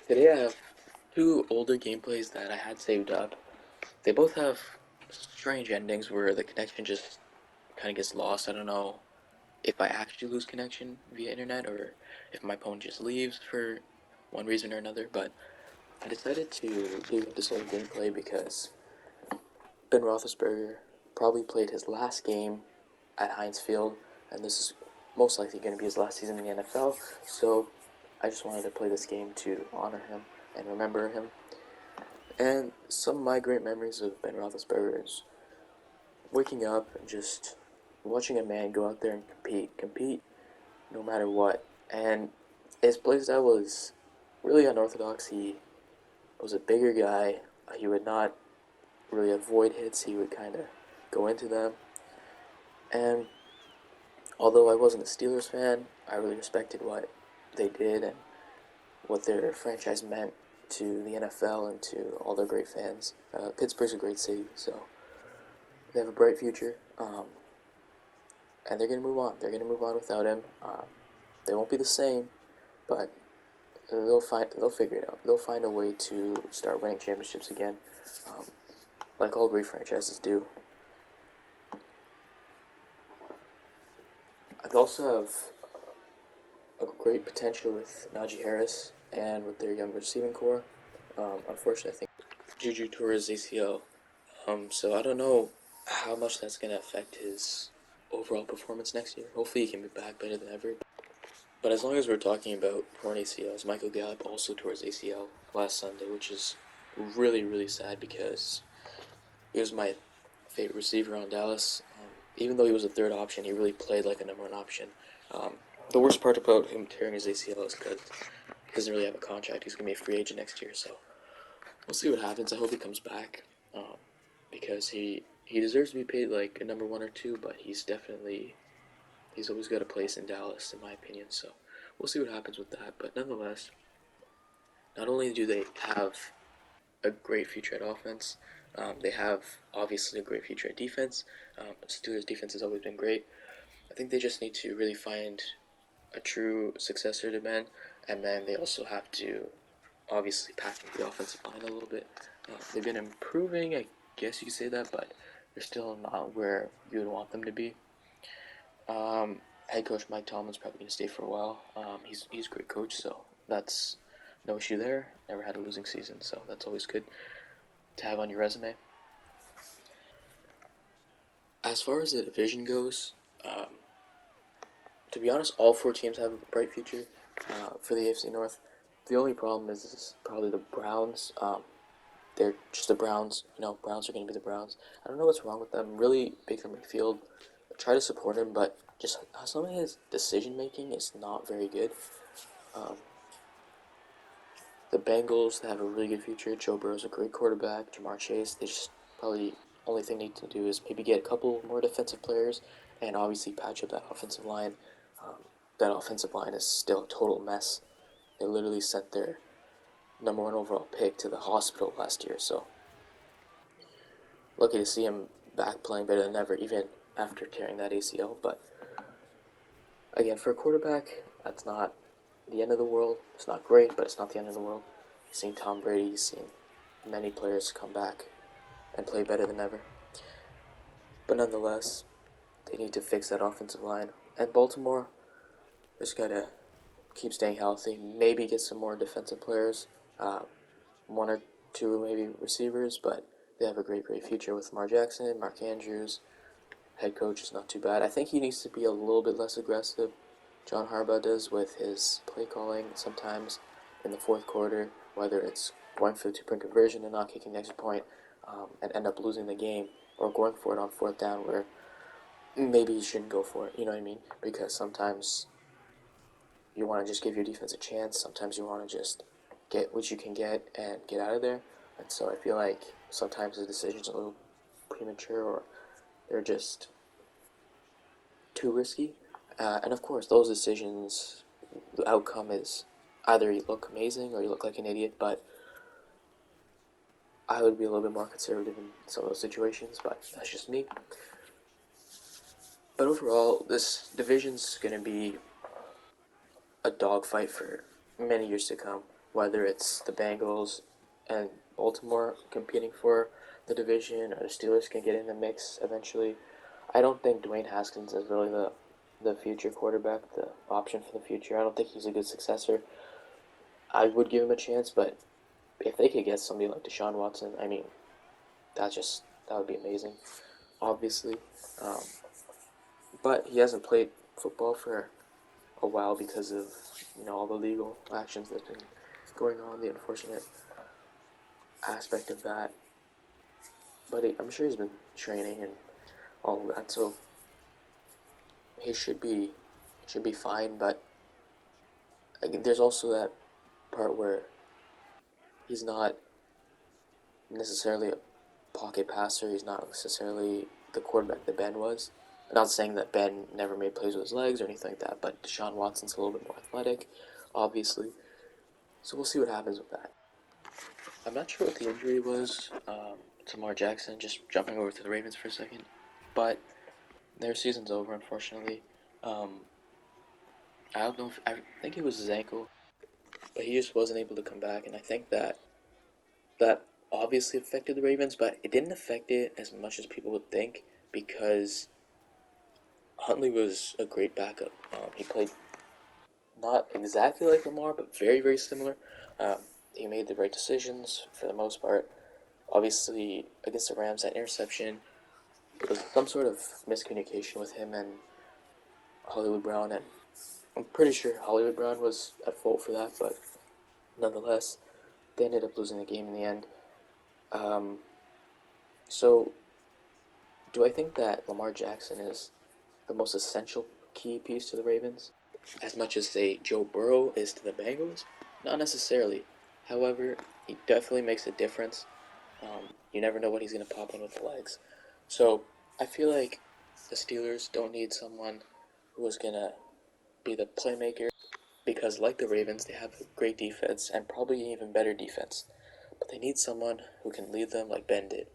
Today I have two older gameplays that I had saved up. They both have strange endings where the connection just kind of gets lost. I don't know if I actually lose connection via internet or if my phone just leaves for one reason or another, but I decided to do this old gameplay because Ben Roethlisberger probably played his last game at Heinz Field, and this is most likely going to be his last season in the NFL, so I just wanted to play this game to honor him and remember him. And some of my great memories of Ben Roethlisberger is waking up and just watching a man go out there and compete no matter what. And his playstyle was really unorthodox. He was a bigger guy. He would not really avoid hits. He would kind of go into them. And although I wasn't a Steelers fan, I really respected what they did and what their franchise meant to the NFL and to all their great fans. Pittsburgh's a great city, so they have a bright future, and they're gonna move on. They're gonna move on without him. They won't be the same, but they'll figure it out. They'll find a way to start winning championships again, um, like all great franchises do. I also have a great potential with Najee Harris and with their young receiving core. Unfortunately, I think Juju tore his ACL, so I don't know how much that's gonna affect his overall performance next year. Hopefully, he can be back better than ever. But as long as we're talking about torn ACLs, Michael Gallup also tore his ACL last Sunday, which is really, really sad because he was my favorite receiver on Dallas. Even though he was a third option, he really played like a number one option. Um, the worst part about him tearing his ACL is because he doesn't really have a contract. He's going to be a free agent next year, so we'll see what happens. I hope he comes back because he deserves to be paid like a number one or two, but he's always got a place in Dallas, in my opinion. So we'll see what happens with that. But nonetheless, not only do they have a great future at offense, they have obviously a great future at defense. Steelers' defense has always been great. I think they just need to really find a true successor to Ben, and then they also have to obviously pack up the offensive line a little bit. They've been improving, I guess you could say that, but they're still not where you would want them to be. Head coach Mike Tomlin's probably going to stay for a while. He's a great coach, so that's no issue there. Never had a losing season, so that's always good to have on your resume. As far as the division goes, um, to be honest, all four teams have a bright future for the AFC North. The only problem is probably the Browns. They're just the Browns. Browns are going to be the Browns. I don't know what's wrong with them. Really, Baker Mayfield, I try to support him, but just some of his decision making is not very good. Um, the Bengals have a really good future. Joe Burrow's a great quarterback. Jamar Chase. They just probably only thing they need to do is maybe get a couple more defensive players and obviously patch up that offensive line. Um, that offensive line is still a total mess. They literally sent their number one overall pick to the hospital last year, so lucky to see him back playing better than ever, even after tearing that ACL. But again, for a quarterback, that's not the end of the world. It's not great, but it's not the end of the world. You've seen Tom Brady, you've seen many players come back and play better than ever. But nonetheless, they need to fix that offensive line. And Baltimore just gotta keep staying healthy. Maybe get some more defensive players, one or two maybe receivers, but they have a great future with Lamar Jackson, Mark Andrews. Head coach is not too bad. I think he needs to be a little bit less aggressive. John Harbaugh does with his play calling sometimes in the fourth quarter, whether it's going for the two-point conversion and not kicking the extra point, and end up losing the game, or going for it on fourth down where maybe you shouldn't go for it. You know what I mean? Because sometimes you want to just give your defense a chance. Sometimes you want to just get what you can get and get out of there. And so I feel like sometimes the decision's a little premature or they're just too risky. And of course, those decisions, the outcome is either you look amazing or you look like an idiot, but I would be a little bit more conservative in some of those situations, but that's just me. But overall, this division's going to be a dogfight for many years to come. whether it's the Bengals and Baltimore competing for the division or the Steelers can get in the mix eventually. I don't think Dwayne Haskins is really the future quarterback, the option for the future. I don't think he's a good successor. I would give him a chance, but if they could get somebody like Deshaun Watson, I mean, that would be amazing. Obviously, um, but he hasn't played football for a while because of all the legal actions that's been going on, the unfortunate aspect of that. But I'm sure he's been training and all of that, so he should be fine. But there's also that part where he's not necessarily a pocket passer. He's not necessarily the quarterback that Ben was. I'm not saying that Ben never made plays with his legs or anything like that, but Deshaun Watson's a little bit more athletic, obviously. So we'll see what happens with that. I'm not sure what the injury was to Lamar Jackson, just jumping over to the Ravens for a second. But their season's over, unfortunately. Um, I don't know if I think it was his ankle, but he just wasn't able to come back, and I think that obviously affected the Ravens, but it didn't affect it as much as people would think because Huntley was a great backup. He played not exactly like Lamar, but very, very similar. Um, he made the right decisions for the most part. Obviously, against the Rams, that interception, it was some sort of miscommunication with him and Hollywood Brown, and I'm pretty sure Hollywood Brown was at fault for that, but nonetheless, they ended up losing the game in the end. Um, so, do I think that Lamar Jackson is the most essential key piece to the Ravens, as much as, say, Joe Burrow is to the Bengals? Not necessarily. However, he definitely makes a difference. You never know when he's going to pop in with the legs. So, I feel like the Steelers don't need someone who is going to be the playmaker because, like the Ravens, they have a great defense and probably even better defense. But they need someone who can lead them like Ben did.